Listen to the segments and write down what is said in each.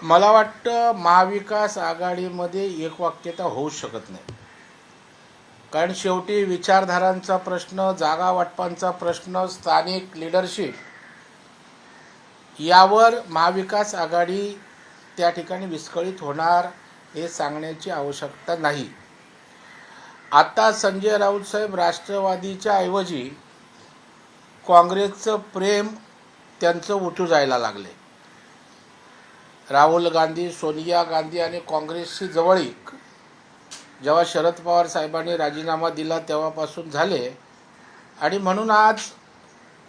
मला वाटतं महाविकास आघाडीमध्ये एकवाक्यता होऊ शकत नाही. कारण शेवटी विचारधारांचा प्रश्न, जागा वाटपांचा प्रश्न, स्थानिक लीडरशिप यावर महाविकास आघाडी त्या ठिकाणी विस्कळीत होणार हे सांगण्याची आवश्यकता नाही. आता संजय राऊत साहेब राष्ट्रवादीच्या ऐवजी काँग्रेसचं प्रेम त्यांचं उठू जायला लागले. राहुल गांधी, सोनिया गांधी आणि काँग्रेसशी जवळीक जेव्हा शरद पवार साहेबांनी राजीनामा दिला तेव्हापासून झाले आणि म्हणून आज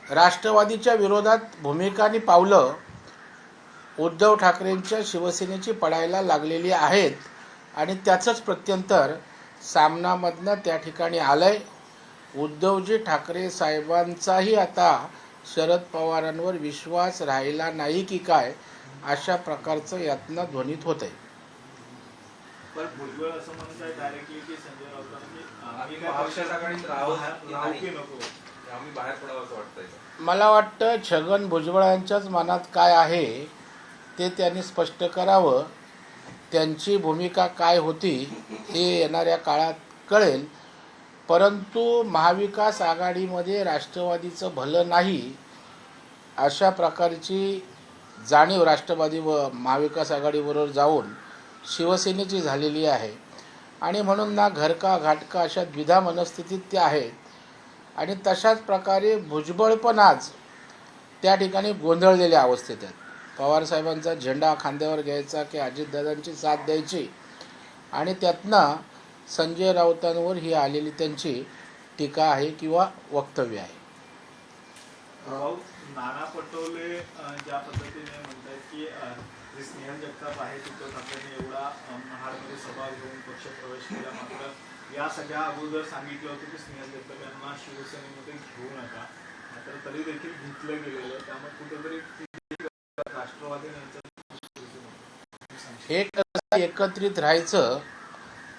राष्ट्रवादीच्या विरोधात भूमिका आणि पावलं उद्धव ठाकरेंच्या शिवसेनेची पडायला लागलेली आहेत आणि त्याचंच प्रत्यंतर सामनामधनं त्या ठिकाणी आलंय. उद्धवजी ठाकरे साहेबांचाही आता शरद पवारांवर विश्वास राहिला नाही की काय अशा प्रकारचं यातनं ध्वनित होत आहे. पण भुजबळ असं म्हणत आहे डायरेक्टली की संजय राऊतांनी आम्ही बाहेर पडावं असं वाटतंय. मला वाटतं छगन भुजबळांच्याच मनात काय आहे ते त्यांनी स्पष्ट करावं. त्यांची भूमिका काय होती हे येणाऱ्या काळात कळेल. परंतु महाविकास आघाडीमध्ये राष्ट्रवादीचं भलं नाही अशा प्रकारची जाणीव राष्ट्रवादी व महाविकास आघाडीबरोबर जाऊन शिवसेनेची झालेली आहे आणि म्हणून ना घरका घाटका अशा द्विधा मनस्थितीत ते आहेत. आणि तशाच प्रकारे भुजबळ पण आज त्या ठिकाणी गोंधळलेल्या अवस्थेत आहेत. पवारसाहेबांचा झेंडा खांद्यावर घ्यायचा की अजितदादांची साथ द्यायची आणि त्यातनं संजय राऊतांवर ही आलेली त्यांची टीका आहे किंवा वक्तव्य आहे. नाना पटोले ज्या पद्धतीने म्हणतात की स्नेहल जगताप आहे उद्धव ठाकरेंनी एवढा महाडमध्ये सभा घेऊन पक्ष प्रवेश केला, मात्र या सगळ्या अगोदर सांगितलं होतं की स्नेहल जगताप यांना शिवसेनेमध्ये घेऊ नका, मात्र तरी देखील घेतलं गेलेलं. त्यामुळे कुठेतरी राष्ट्रवादी एकत्रित राहायचं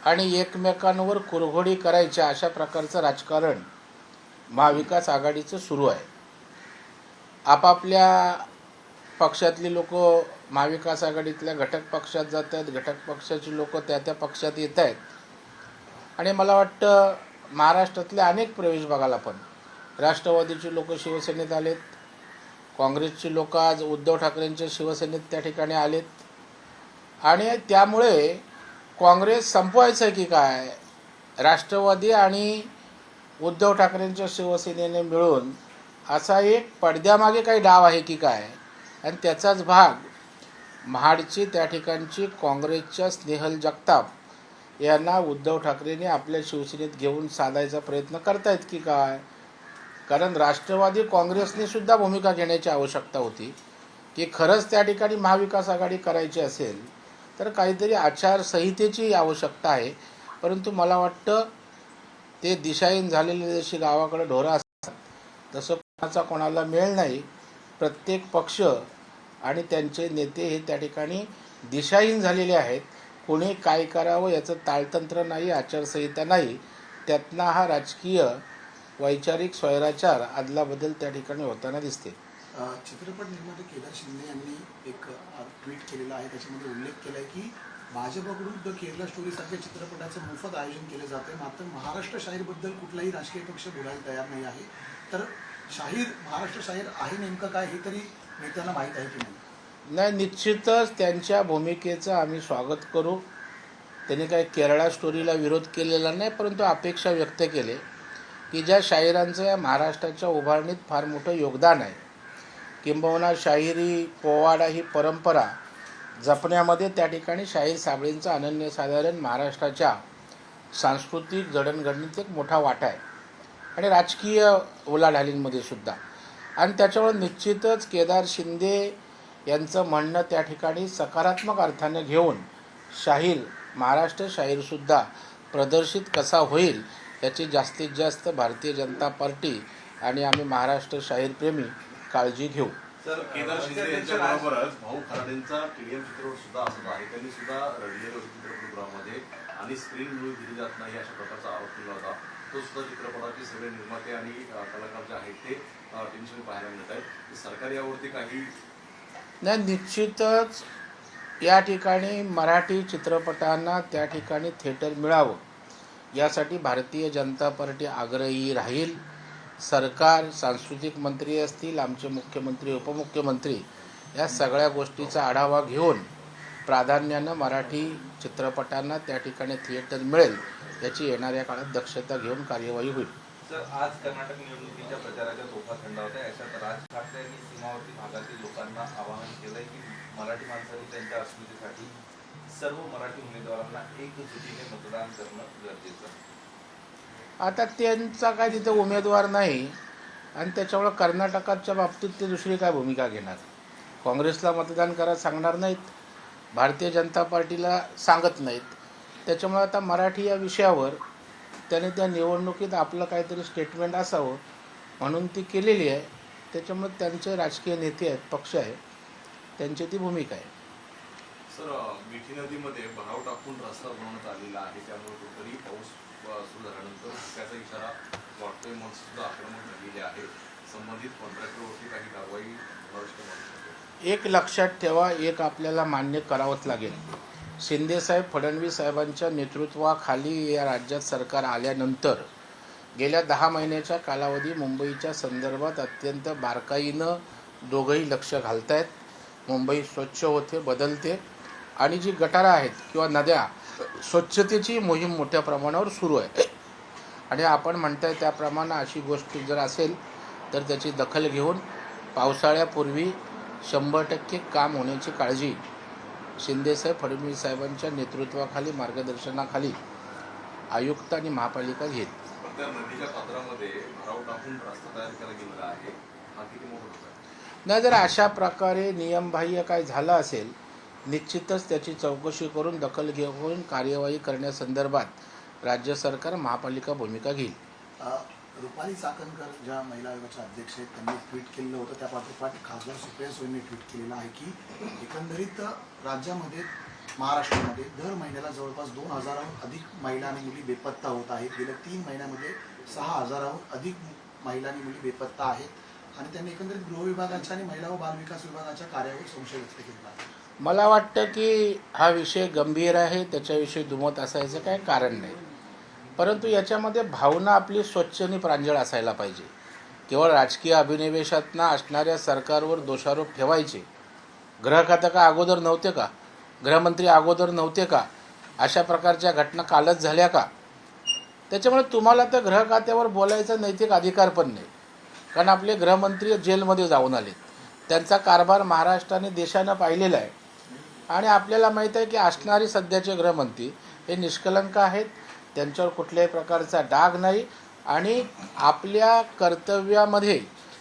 आणि एकमेकांवर कुरघोडी करायच्या अशा प्रकारचं राजकारण महाविकास आघाडीचं सुरू आहे. आपापल्या पक्षातली लोक महाविकास आघाडीतल्या घटक पक्षात जात आहेत, घटक पक्षाची लोक त्या पक्षात येत आहेत आणि मला वाटतं महाराष्ट्रातले अनेक प्रवेश बघायला पण राष्ट्रवादीची लोक शिवसेनेत आलेत, काँग्रेसची लोक आज उद्धव ठाकरेंच्या शिवसेनेत त्या ठिकाणी आलेत आणि त्यामुळे काँग्रेस संपवायचं आहे की काय, राष्ट्रवादी आणि उद्धव ठाकरेंच्या शिवसेनेने मिळून असा एक पडद्यामागे काही डाव आहे की काय आणि त्याचाच भाग महाडची त्या ठिकाणची काँग्रेसच्या स्नेहल जगताप यांना उद्धव ठाकरेंनी आपल्या शिवसेनेत घेऊन साधायचा प्रयत्न करतायत की काय. कारण राष्ट्रवादी काँग्रेसने सुद्धा भूमिका घेण्याची आवश्यकता होती की खरंच त्या ठिकाणी महाविकास आघाडी करायची असेल तर काहीतरी आचारसंहितेची आवश्यकता आहे. परंतु मला वाटतं ते दिशाहीन झालेले जशी गावाकडे ढोरं असतात तसं कोणाचा कोणाला मेळ नाही. प्रत्येक पक्ष आणि त्यांचे नेते हे त्या ठिकाणी दिशाहीन झालेले आहेत. कोणी काय करावं याचं ताळतंत्र नाही, आचारसंहिता नाही. त्यातनं हा राजकीय वैचारिक स्वैराचार अदलाबदल त्या ठिकाणी होताना दिसते. चित्रपट निर्माते केदार शिंदे यांनी एक ट्विट केलेला आहे, त्याच्यामध्ये उल्लेख केला आहे की भाजपकडून द केरला स्टोरीसारख्या चित्रपटाचं मोफत आयोजन केलं जाते, मात्र महाराष्ट्र शाहीरबद्दल कुठलाही राजकीय पक्ष बोलायला तयार नाही आहे. तर शाहीर, महाराष्ट्र शाहीर आहे नेमकं काय हे तरी नेत्यांना माहीत आहे की नाही? नाही, निश्चितच त्यांच्या भूमिकेचं आम्ही स्वागत करू. त्यांनी काही केरळा स्टोरीला विरोध केलेला नाही, परंतु अपेक्षा व्यक्त केले की ज्या शाहिरांचं या महाराष्ट्राच्या उभारणीत फार मोठं योगदान आहे, किंबहुना शाहिरी पोवाडा ही परंपरा जपण्यामध्ये त्या ठिकाणी शाहीर साबळेंचा अनन्यसाधारण महाराष्ट्राच्या सांस्कृतिक जडणघडणीत एक मोठा वाटा आहे आणि राजकीय उलाढालींमध्ये सुद्धा. आणि त्याच्यामुळे निश्चितच केदार शिंदे यांचं म्हणणं त्या ठिकाणी सकारात्मक अर्थाने घेऊन शाहीर, महाराष्ट्र शाहीरसुद्धा प्रदर्शित कसा होईल याची जास्तीत जास्त भारतीय जनता पार्टी आणि आम्ही महाराष्ट्र शाहीरप्रेमी काळजी घेऊ. सर, केदार शिंदे यांच्याबरोबरच भाऊ खराडेंचा टीडीएम चित्रपट सुद्धा असत आहे. त्यांनी सुद्धा रडलेलं चित्रपटगृहामध्ये आणि स्क्रीन मिळून दिली जात नाही अशा प्रकारचा आरोप केला होता. तो सुद्धा चित्रपटाचे सगळे निर्माते आणि कलाकार जे आहेत ते टेन्शन पाहायला मिळत आहेत. सरकार यावरती काही नाही, निश्चितच या ठिकाणी मराठी चित्रपटांना त्या ठिकाणी थिएटर मिळावं यासाठी भारतीय जनता पार्टी आग्रही राहील. सरकार, सांस्कृतिक मंत्री असतील, आमचे मुख्यमंत्री, उपमुख्यमंत्री या सगळ्या गोष्टीचा आढावा घेऊन प्राधान्यानं मराठी चित्रपटांना त्या ठिकाणी थिएटर मिळेल याची येणाऱ्या काळात दक्षता घेऊन कार्यवाही होईल. सर, आज कर्नाटक निवडणुकीच्या प्रचाराच्या तोफा थंडावत आहे. अशात राज ठाकरे यांनी सीमावर्ती भागातील लोकांना आवाहन केलंय की मराठी माणसांनी त्यांच्या अस्मितेसाठी सर्व मराठी उमेदवारांना एकजुटीने मतदान करणं गरजेचं आहे. आता त्यांचा काय तिथे उमेदवार नाही आणि त्याच्यामुळे कर्नाटकाच्या बाबतीत ते दुसरी काय भूमिका घेणार. काँग्रेसला मतदान करा सांगणार नाहीत, भारतीय जनता पार्टीला सांगत नाहीत. त्याच्यामुळे आता मराठी या विषयावर त्याने त्या निवडणुकीत आपलं काहीतरी स्टेटमेंट असावं म्हणून ती केलेली आहे. त्याच्यामुळे त्यांचे राजकीय नेते आहेत, पक्ष आहे, त्यांची ती भूमिका आहे. सर, मिठी नदीमध्ये भराव टाकून रस्ता बनवण्यात आलेला आहे, त्यामुळे कुठेतरी पाऊस सुरू झाल्यानंतर धोक्याचा इशारा वाटतोय. सुद्धा आक्रमक झालेले आहे. संबंधित कॉन्ट्रॅक्टरवरती काही कारवाई महाराष्ट्र म्हणतो. एक लक्षात ठेवा, एक आपल्याला मान्य करावंच लागेल. शिंदेसाहेब, फडणवीस साहेबांच्या नेतृत्वाखाली या राज्यात सरकार आल्यानंतर गेल्या 10 महिन्याच्या कालावधी मुंबईच्या संदर्भात अत्यंत बारकाईनं दोघंही लक्ष घालत आहेत. मुंबई स्वच्छ होते, बदलते आणि जी गटारं आहेत किंवा नद्या, स्वच्छतेची मोहीम मोठ्या प्रमाणावर सुरू आहे. आणि आपण म्हणताय त्याप्रमाणे अशी गोष्ट जर असेल तर त्याची दखल घेऊन पावसाळ्यापूर्वी 100% काम होण्याची काळजी शिंदेसाहेब, फडणवीस साहेबांच्या नेतृत्वाखाली, मार्गदर्शनाखाली आयुक्त आणि महापालिका घेत. पण त्या नदीच्या पात्रामध्ये भराव टाकून रस्ता तयार केला गेलेला आहे, हा किती मोठा धोका आहे? नाही, जर अशा प्रकारे नियमबाह्य काय झालं असेल निश्चितच त्याची चौकशी करून दखल घेऊन कार्यवाही करण्यासंदर्भात राज्य सरकार, महापालिका भूमिका घेईल. रुपाली चाकणकर ज्या महिला आयोगाच्या अध्यक्ष आहेत त्यांनी ट्विट केलेलं होतं. त्या पाठोपाठ खासदार सुप्रिया सुळेंनी ट्विट केलेलं आहे की एकंदरीत राज्यामध्ये, महाराष्ट्रामध्ये दर महिन्याला जवळपास 2000हून अधिक महिला आणि मुली बेपत्ता होत आहेत. गेल्या 3 महिन्यामध्ये 6000हून अधिक महिला आणि मुली बेपत्ता आहेत. आणि त्यांनी एकंदरीत गृह विभागाच्या आणि महिला व बालविकास विभागाच्या कार्यावर संशय व्यक्त केला आहे. मला वाटतं की हा विषय गंभीर आहे, त्याच्याविषयी दुमत असायचं काय कारण नाही. परंतु याच्यामध्ये भावना आपली स्वच्छ आणि प्रांजळ असायला पाहिजे. केवळ राजकीय अभिनिवेशातनं असणाऱ्या सरकारवर दोषारोप ठेवायचे. गृह खातं का अगोदर नव्हते का? गृहमंत्री अगोदर नव्हते का? अशा प्रकारच्या घटना कालच झाल्या का? त्याच्यामुळे तुम्हाला तर गृह खात्यावर बोलायचा नैतिक अधिकार पण नाही, कारण आपले गृहमंत्री जेलमध्ये जाऊन आले. त्यांचा कारभार महाराष्ट्राने, देशानं पाहिलेला आहे. आणि आपल्याला माहीत आहे की असणारे सध्याचे गृहमंत्री हे निष्कलंक आहेत, त्यांच्यावर कुठल्याही प्रकारचा डाग नाही आणि आपल्या कर्तव्यामध्ये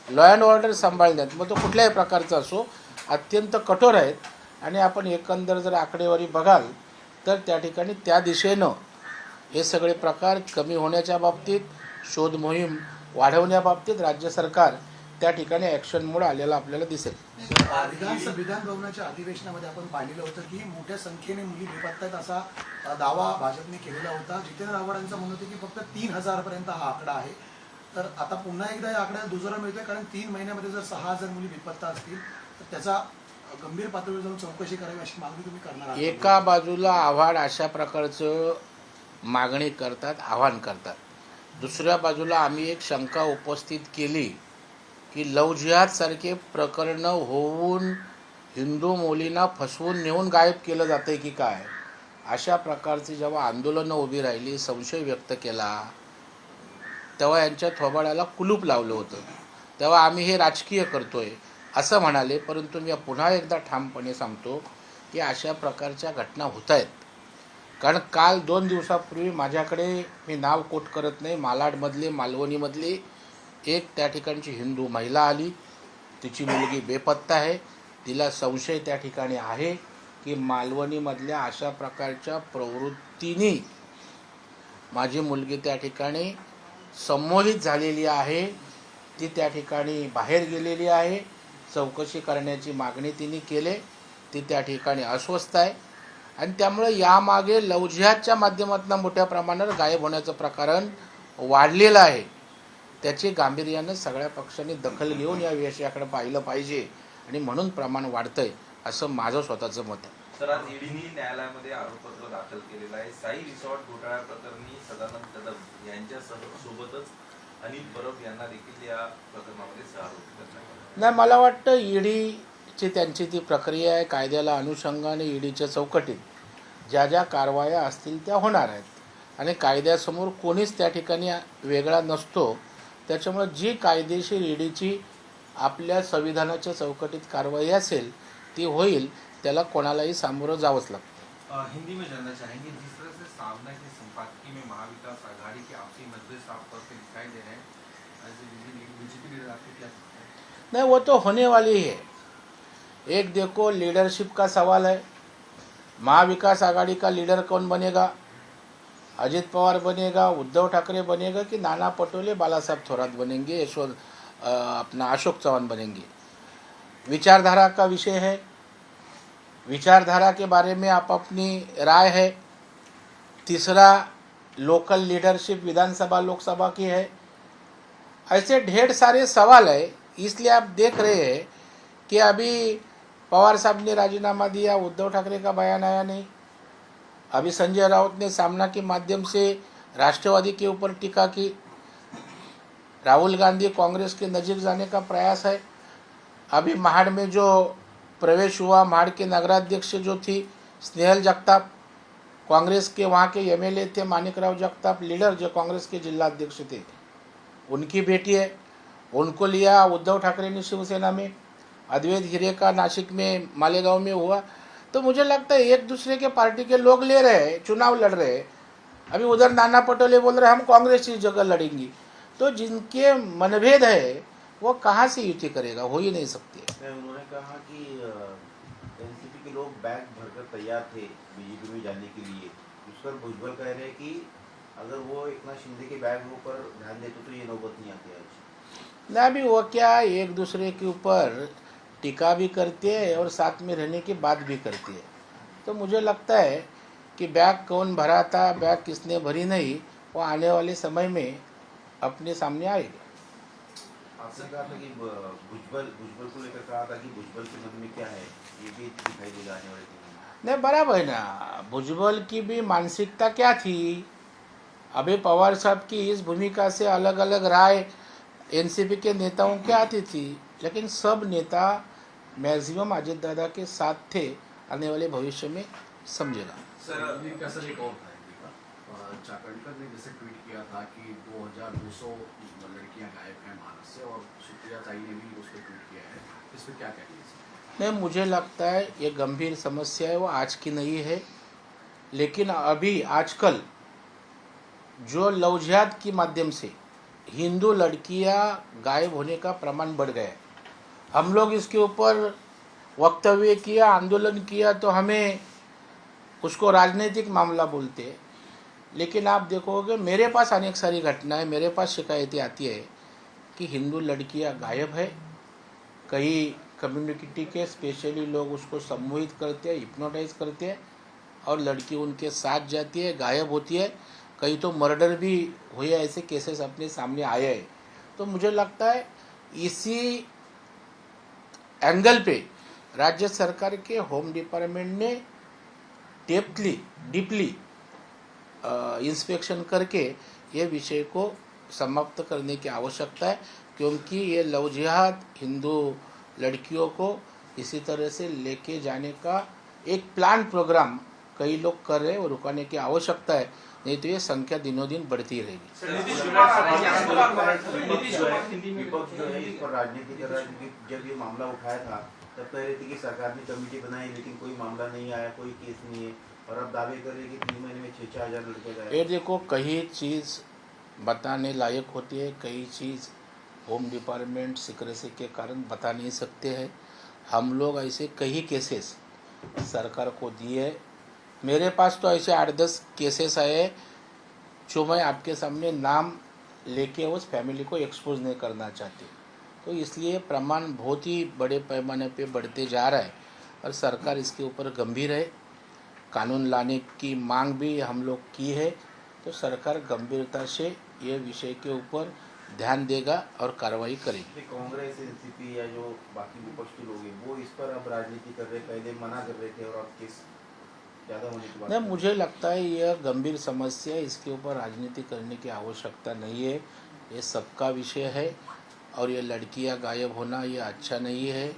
लॉ अँड ऑर्डर सांभाळण्यात, मग तो कुठल्याही प्रकारचा असो, अत्यंत कठोर आहेत. आणि आपण एकंदर जर आकडेवारी बघाल तर त्या ठिकाणी त्या दिशेनं हे सगळे प्रकार कमी होण्याच्या बाबतीत, शोध मोहीम वाढवण्याबाबतीत राज्य सरकार त्या ठिकाणी ॲक्शनमुळे आलेलं आपल्याला दिसेल. विधान भवनाच्या अधिवेशनामध्ये आपण पाहिलेलं होतं की मोठ्या संख्येने मुली बेपत्ता आहेत असा दावा भाजपने केलेला होता. जितेंद्र आव्हाडांचं म्हणणं होतं की फक्त 3000 पर्यंत हा आकडा आहे. तर आता पुन्हा एकदा या आकड्याला दुजोरा मिळतोय, कारण 3 महिन्यामध्ये जर 6000 मुली बेपत्ता असतील तर त्याचा गंभीर पातळीवर जाऊन चौकशी करावी अशी मागणी तुम्ही करणार आहात? एका बाजूला आव्हाड अशा प्रकारचं मागणी करतात, आव्हान करतात. दुसऱ्या बाजूला आम्ही एक शंका उपस्थित केली की लव जिहाद सारखे प्रकरणं होऊन हिंदू मुलींना फसवून नेऊन गायब केलं जातंय की काय. अशा प्रकारची जेव्हा आंदोलनं उभी राहिली, संशय व्यक्त केला, तेव्हा यांच्या थोबाडाला कुलूप लावलं होतं. तेव्हा आम्ही हे राजकीय करतोय असं म्हणाले. परंतु मी पुन्हा एकदा ठामपणे सांगतो की अशा प्रकारच्या घटना होत आहेत. कारण काल 2 दिवसापूर्वी माझ्याकडे, मी नाव कोट करत नाही, मालाडमधले, मालवणीमधली एक त्या ठिकाणची हिंदू महिला आली. तिची मुलगी बेपत्ता आहे. तिला संशय त्या ठिकाणी आहे की मालवणीमधल्या अशा प्रकारच्या प्रवृत्तीने माझी मुलगी त्या ठिकाणी संमोहित झालेली आहे. ती त्या ठिकाणी बाहेर गेलेली आहे. चौकशी करण्याची मागणी तिने केली. ती त्या ठिकाणी अस्वस्थ आहे आणि त्यामुळे यामागे लव जिहादच्या माध्यमातून मोठ्या प्रमाणावर गायब होण्याचं प्रकरण वाढलेलं आहे. त्याची गांभीर्यानं सगळ्या पक्षांनी दखल घेऊन या विषयाकडे पाहिलं पाहिजे आणि म्हणून प्रमाण वाढतंय असं माझं स्वतःचं मत आहे. तर आज ईडीने न्यायालयामध्ये आरोपपत्र दाखल केलेलं आहे. साई रिसॉर्ट घोटाळा प्रकरणी सदानंद कदम यांच्यासह सोबतच अनिल परब यांना देखील या प्रकरणामध्ये सहआरोपी करण्यात आलं. नाही, मला वाटतं ईडीची त्यांची ती प्रक्रिया आहे. कायद्याला अनुषंगाने ईडीच्या चौकटीत ज्या ज्या कारवाया असतील त्या होणार आहेत आणि कायद्यासमोर कोणीच त्या ठिकाणी वेगळा नसतो. त्याच्यामुळे जी कायदेशीर ईडीची आपल्या संविधानाच्या चौकटीत कारवाई असेल ती होईल. त्याला कोणालाही सामोरं जावंच लागतं. हिंदी में जानना चाहेंगे, जिस तरह से सावना के संपादकीय में महाविकास आघाड़ी के आपसी मतभेद साफ तौर पे दिखाई दे रहे हैं, बीजेपी लीडर आपको क्या लगता है? नहीं, वो तो होने वाली ही है. एक देखो लीडरशिप का सवाल है. महाविकास आघाड़ी का लीडर कौन बनेगा? अजित पवार बनेगा, उद्धव ठाकरे बनेगा कि नाना पटोले, बालासाहब थोरात बनेंगे, अपना अशोक चौहान बनेंगे? विचारधारा का विषय है. विचारधारा के बारे में आप अपनी राय है. तीसरा, लोकल लीडरशिप विधानसभा लोकसभा की है. ऐसे ढेर सारे सवाल है. इसलिए आप देख रहे हैं कि अभी पवार साहब ने राजीनामा दिया, उद्धव ठाकरे का बयान आया नहीं. अभी संजय राउत ने सामना के माध्यम से राष्ट्रवादी के ऊपर टीका की. राहुल गांधी कांग्रेस के नजीक जाने का प्रयास है. अभी महाड़ में जो प्रवेश हुआ, महाड़ के नगराध्यक्ष जो थी स्नेहल जगताप, कांग्रेस के वहाँ के एमएलए थे मानिकराव जगताप, लीडर जो कांग्रेस के जिलाध्यक्ष थे, उनकी बेटी है. उनको लिया उद्धव ठाकरे ने शिवसेना में. अद्वैत हीरे का नासिक में मालेगांव में हुआ. तो मुझे लगता है एक दूसरे के पार्टी के लोग ले रहे हैं, चुनाव लड़ रहे हैं. अभी उधर नाना पटोले बोल रहे हैं हम कांग्रेस की जगह लड़ेंगी. तो जिनके मनभेद है वो कहाँ से युति करेगा? हो ही नहीं सकती. उन्होंने कहा कि एनसीपी के लोग बैग भरकर तैयार थे बीजेपी में जाने के लिए. उस पर भुजबल कह रहे हैं कि अगर वो एकनाथ शिंदे के बैग पर ध्यान देते तो ये नौबत नहीं आती आज. ना भी वो क्या एक दूसरे के ऊपर टीका भी करते हैं और साथ में रहने की बात भी करती है. तो मुझे लगता है कि बैग कौन भरा था, बैग किसने भरी नहीं, वो आने वाले समय में अपने सामने आएगा. आपने कहा था कि भुजबल को लेकर कहा था कि भुजबल के मन में क्या है ये भी दिखाई देगा आने वाले दिनों में. नहीं, बराबर है ना. भुजबल की भी मानसिकता क्या थी. अभी पवार साहब की इस भूमिका से अलग अलग राय एनसीपी के नेताओं की आती थी, लेकिन सब नेता मैक्सिमम अजित दादा के साथ थे. आने वाले भविष्य में समझेगा. सर कैसा एक और था हिंदी का, चाकणकर ने जैसे ट्वीट किया था कि 2200 लड़कियां गायब हैं महाराष्ट्र से, और सुप्रिया ताई ने भी उस पर ट्वीट किया है. इस पर क्या कहेंगे? नहीं, मुझे लगता है ये गंभीर समस्या है. वो आज की नहीं है, लेकिन अभी आजकल जो लव जिहाद के माध्यम से हिंदू लड़कियां गायब होने का प्रमाण बढ़ गया है. हम लोग इसके ऊपर वक्तव्य किया, आंदोलन किया तो हमें उसको राजनीतिक मामला बोलते हैं. लेकिन आप देखोगे मेरे पास अनेक सारी घटनाएं, मेरे पास शिकायतें आती है कि हिंदू लड़कियां गायब है. कई कम्युनिटी के स्पेशली लोग उसको सम्मोहित करते हैं, हिप्नोटाइज करते हैं और लड़की उनके साथ जाती है, गायब होती है. कई तो मर्डर भी हुए, ऐसे केसेस अपने सामने आए हैं. तो मुझे लगता है इसी एंगल पे राज्य सरकार के होम डिपार्टमेंट ने डीपली इंस्पेक्शन करके ये विषय को समाप्त करने की आवश्यकता है. क्योंकि ये लव जिहाद हिंदू लड़कियों को इसी तरह से लेके जाने का एक प्लान प्रोग्राम कई लोग कर रहे हैं, वो रुकाने की आवश्यकता है. नहीं तो ये संख्या दिनों दिन बढ़ती रहेगी. विपक्ष जो है इस पर राजनीति कर रहा है, क्योंकि जब ये मामला उठाया था तब कह रहे थे कि सरकार ने कमेटी बनाई लेकिन कोई मामला नहीं आया, कोई केस नहीं है. और अब दावे कर रहे हैं कि 3 महीने में 6-4 हजार लड़के गायब. ये देखो, कई चीज़ बताने लायक होती है, कई चीज़ होम डिपार्टमेंट सिक्रेसी के कारण बता नहीं सकते हैं. हम लोग ऐसे कई केसेस सरकार को दिए. मेरे पास तो ऐसे 8-10 केसेस आए जो मैं आपके सामने नाम लेके उस फैमिली को एक्सपोज नहीं करना चाहते. तो इसलिए प्रमाण बहुत ही बड़े पैमाने पे बढ़ते जा रहा है और सरकार इसके ऊपर गंभीर है. कानून लाने की मांग भी हम लोग की है. तो सरकार गंभीरता से ये विषय के ऊपर ध्यान देगा और कार्रवाई करेगी। कि कांग्रेस एनसीपी या जो बाकी विपक्षी लोग हैं वो इस पर अब राजनीति कर रहे, पहले मना कर रहे थे और अब केस ज़्यादा होने की बात नहीं, कर रहे हैं। मुझे लगता है यह गंभीर समस्या है, इसके ऊपर राजनीति करने की आवश्यकता नहीं है। ये सबका विषय है और ये लड़कियां गायब होना ये अच्छा नहीं है।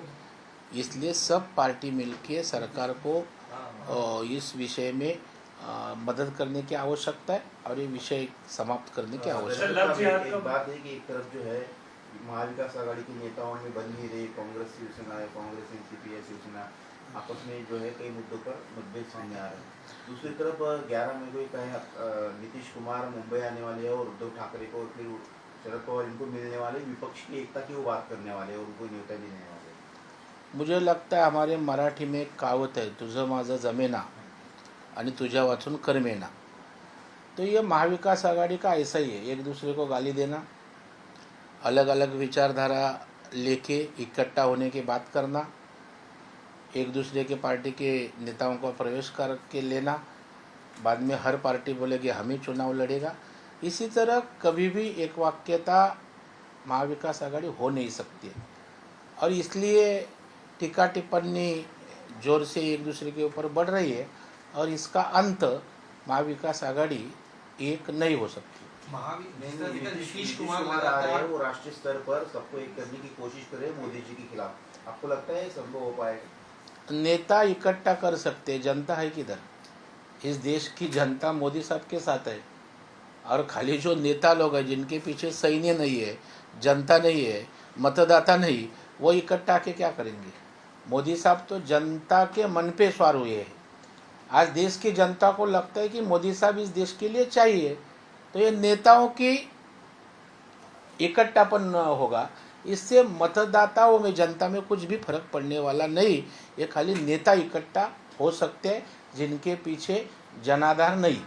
इसलिए सब पार्टी मिलके सरकार को इस विषय में मदद करने की आवश्यकता है और ये विषय समाप्त करने की आवश्यकता है। एक बात है कि एक तरफ जो है महाविकास आघाड़ी के नेताओं में बन नहीं रही, कांग्रेस शिवसेना है, कांग्रेस एनसीपी है, शिवसेना आपस में जो है कई मुद्दों पर मतभेद सामने आ रहे हैं। दूसरी तरफ 11 मई को कहीं नीतीश कुमार मुंबई आने वाले हैं और उद्धव ठाकरे को और फिर शरद पवार इनको मिलने वाले, विपक्ष की एकता की वो बात करने वाले और उनको न्योता देने वाले। मुझे लगता है हमारे मराठी में एक कहावत है, तुझं माझं जमेना आणि तुझ्या वाचून करमेना। तो ये महाविकास आघाड़ी का ऐसा ही है, एक दूसरे को गाली देना, अलग अलग विचारधारा लेके इकट्ठा होने की बात करना, एक दूसरे के पार्टी के नेताओं को प्रवेश करके लेना, बाद में हर पार्टी बोलेगी हम ही चुनाव लड़ेगा। इसी तरह कभी भी एक वाक्यता महाविकास आघाड़ी हो नहीं सकती है और इसलिए टीका टिप्पणी जोर से एक दूसरे के ऊपर बढ़ रही है और इसका अंत महाविकास आघाड़ी एक नहीं हो सकती। नीतीश कुमार आ रहे हैं, वो राष्ट्रीय स्तर पर सबको एक करने की कोशिश करे मोदी जी के खिलाफ। आपको लगता है संभव हो पाएगा? नेता इकट्ठा कर सकते, जनता है किधर? इस देश की जनता मोदी साहब के साथ है और खाली जो नेता लोग हैं जिनके पीछे सैन्य नहीं है, जनता नहीं है, मतदाता नहीं, वो इकट्ठा के क्या करेंगे? मोदी साहब तो जनता के मन पे सवार हुए हैं। आज देश की जनता को लगता है कि मोदी साहब इस देश के लिए चाहिए, तो ये नेताओं की इकट्ठापन होगा, इससे मतदाताओं में, जनता में कुछ भी फर्क पड़ने वाला नहीं। ये खाली नेता इकट्ठा हो सकते हैं जिनके पीछे जनाधार नहीं।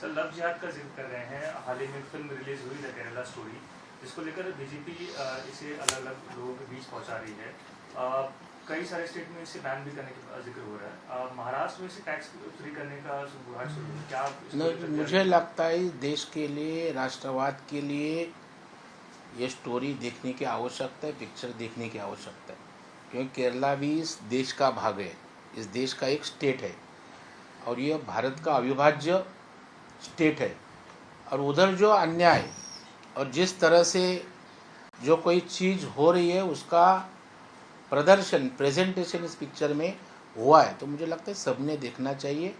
सर, लव जिहाद का जिक्र कर रहे हैं। हाल ही में फिल्म रिलीज हुई द केरला स्टोरी, जिसको लेकर बीजेपी इसे अलग अलग लोगों के बीच पहुंचा रही है। कई सारे स्टेट में इसे बैन भी करने का जिक्र हो रहा है। महाराष्ट्र में इसे टैक्स फ्री करने का गुहार शुरू है। क्या आप नहीं, मुझे लगता है देश के लिए, राष्ट्रवाद के लिए ये स्टोरी देखने की आवश्यकता है, पिक्चर देखने की आवश्यकता है, क्योंकि केरला भी इस देश का भाग है, इस देश का एक स्टेट है और ये भारत का अविभाज्य स्टेट है। और उधर जो अन्याय और जिस तरह से जो कोई चीज़ हो रही है उसका प्रदर्शन, प्रेजेंटेशन इस पिक्चर में हुआ है, तो मुझे लगता है सबने देखना चाहिए।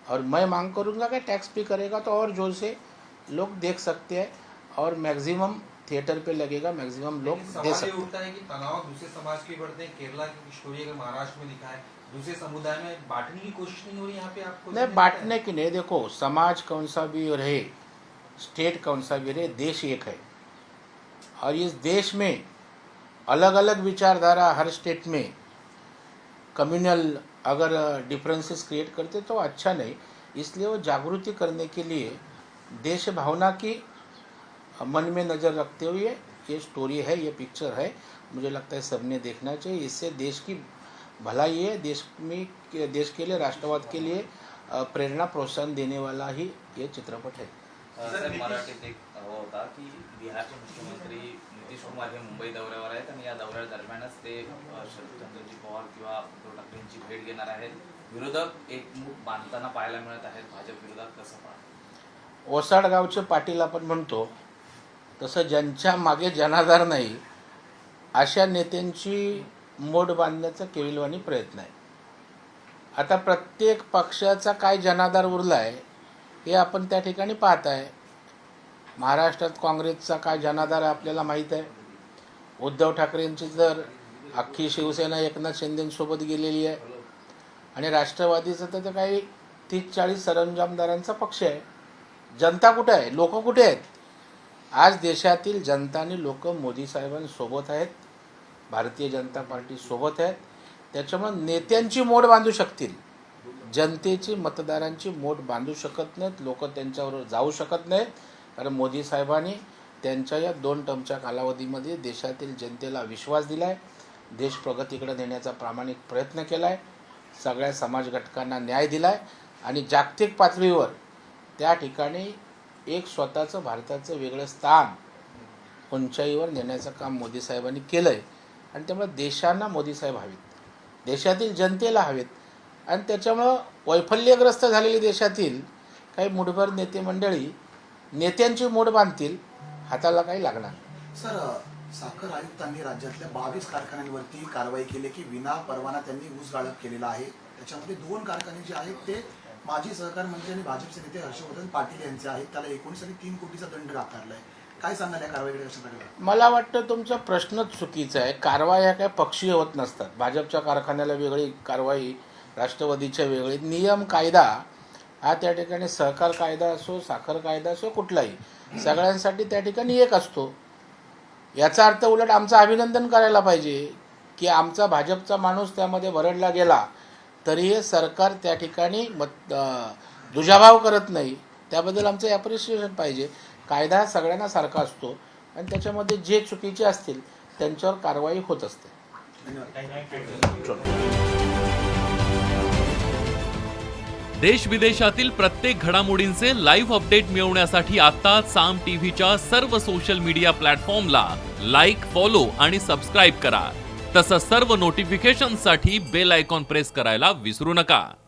और मैं मांग करूंगा कि टैक्स पे करेगा तो और जोर से लोग देख सकते हैं और मैक्सिमम थिएटर पे लगेगा, मैक्सिमम लोग दे सकते हैं। उठता है कि तनाव दूसरे समाज के बढ़ते हैं। केरला की स्टोरी अगर महाराष्ट्र में लिखा है, दूसरे समुदाय में बांटने की कोशिश नहीं हो रही यहाँ पे? आपको नहीं, बांटने की नहीं। देखो, समाज कौन सा भी रहे, स्टेट कौन सा भी रहे, देश एक है और इस देश में अलग अलग विचारधारा हर स्टेट में कम्युनल अगर डिफरेंसेस क्रिएट करते तो अच्छा नहीं। इसलिए वो जागृति करने के लिए देश भावना की मन में नज़र रखते हुए ये स्टोरी है, ये पिक्चर है, मुझे लगता है सबने देखना चाहिए। इससे देश की भलाई है, देश के लिए, राष्ट्रवाद के लिए प्रेरणा, प्रोत्साहन देने वाला ही ये चित्रपट है। सर, मराठीत एक हवा होता की बिहारचे मुख्यमंत्री नितीश कुमार हे मुंबई दौऱ्यावर आहेत आणि या दौऱ्यादरम्यानच ते शरदचंद्रजी पवार किंवा उद्धव ठाकरेंची भेट घेणार आहेत। विरोधक एकमूठ बांधताना पाहायला मिळत आहेत भाजप विरोधात, कसं पाहता? ओसाडगावचे पाटील आपण म्हणतो तसं ज्यांच्या मागे जनाधार नाही अशा नेत्यांची मोड बांधण्याचा केविलवाणी प्रयत्न आहे। आता प्रत्येक पक्षाचा काय जनाधार उरला आहे हे आपण त्या ठिकाणी पाहत आहे। महाराष्ट्रात काँग्रेसचा काय जनाधार आहे आपल्याला माहीत आहे। उद्धव ठाकरेंची तर अख्खी शिवसेना एकनाथ शिंदेंसोबत गेलेली आहे आणि राष्ट्रवादीचं तर काही 30-40 सरंजामदारांचा पक्ष आहे। जनता कुठे आहे, लोक कुठे आहेत? आज देशातील जनता आणि लोक मोदी साहेबांसोबत आहेत, भारतीय जनता पार्टी सोबत आहेत। त्याच्यामुळे नेत्यांची मोड बांधू शकतील, जनतेची, मतदारांची मोड बांधू शकत नाहीत, लोक त्यांच्यावर जाऊ शकत नाहीत। कारण मोदी साहेबांनी त्यांच्या या 2 टर्मच्या कालावधीमध्ये देशातील जनतेला विश्वास दिलाय, देश प्रगतीकडे नेण्याचा प्रामाणिक प्रयत्न केलाय, सगळ्या समाज घटकांना न्याय दिलाय आणि जागतिक पातळीवर त्या ठिकाणी एक स्वतःचं भारताचं वेगळं स्थान उंचाईवर नेण्याचं काम मोदी साहेबांनी केलं आहे. आणि त्यामुळे देशांना मोदी साहेब हवेत, देशातील जनतेला हवेत. आणि त्याच्यामुळं वैफल्यग्रस्त झालेली देशातील काही मुठभर नेते मंडळी नेत्यांची मूठ बांधतील, हाताला काही लागणार नाही. सर, साखर आयुक्तांनी राज्यातल्या 22 कारखान्यांवरती कारवाई केली की विना परवाना त्यांनी ऊस गाळप केलेला आहे. त्याच्यामध्ये 2 कारखाने जे आहेत ते माजी सहकार मंत्री आणि भाजपचे नेते हर्षवर्धन पाटील यांचे आहेत. त्याला 19 कोटीचा दंड आकारलाय. काय सांगाल या कारवाईकडे कशा प्रकारे? मला वाटतं तुमचा प्रश्नच चुकीचा आहे. कारवाई ह्या काय पक्षीय होत नसतात. भाजपच्या कारखान्याला वेगळी कारवाई, राष्ट्रवादीच्या वेगळी. नियम कायदा हा त्या ठिकाणी सहकार कायदा असो, साखर कायदा असो, कुठलाही सगळ्यांसाठी त्या ठिकाणी एक असतो. याचा अर्थ उलट आमचं अभिनंदन करायला पाहिजे की आमचा भाजपचा माणूस त्यामध्ये भरडला गेला तरी हे सरकार त्या ठिकाणी दुजाभाव करत नाही. त्याबद्दल आमचं ॲप्रिशिएशन पाहिजे. कायदा हा सगळ्यांना सारखा असतो आणि त्याच्यामध्ये जे चुकीचे असतील त्यांच्यावर कारवाई होत असते. देश विदेशातील प्रत्येक घडामोडींचे लाईव्ह अपडेट मिळवण्यासाठी आता साम टीव्हीच्या सर्व सोशल मीडिया प्लॅटफॉर्मला लाईक, फॉलो आणि सबस्क्राईब करा. तसंच सर्व नोटिफिकेशनसाठी बेल आयकॉन प्रेस करायला विसरू नका.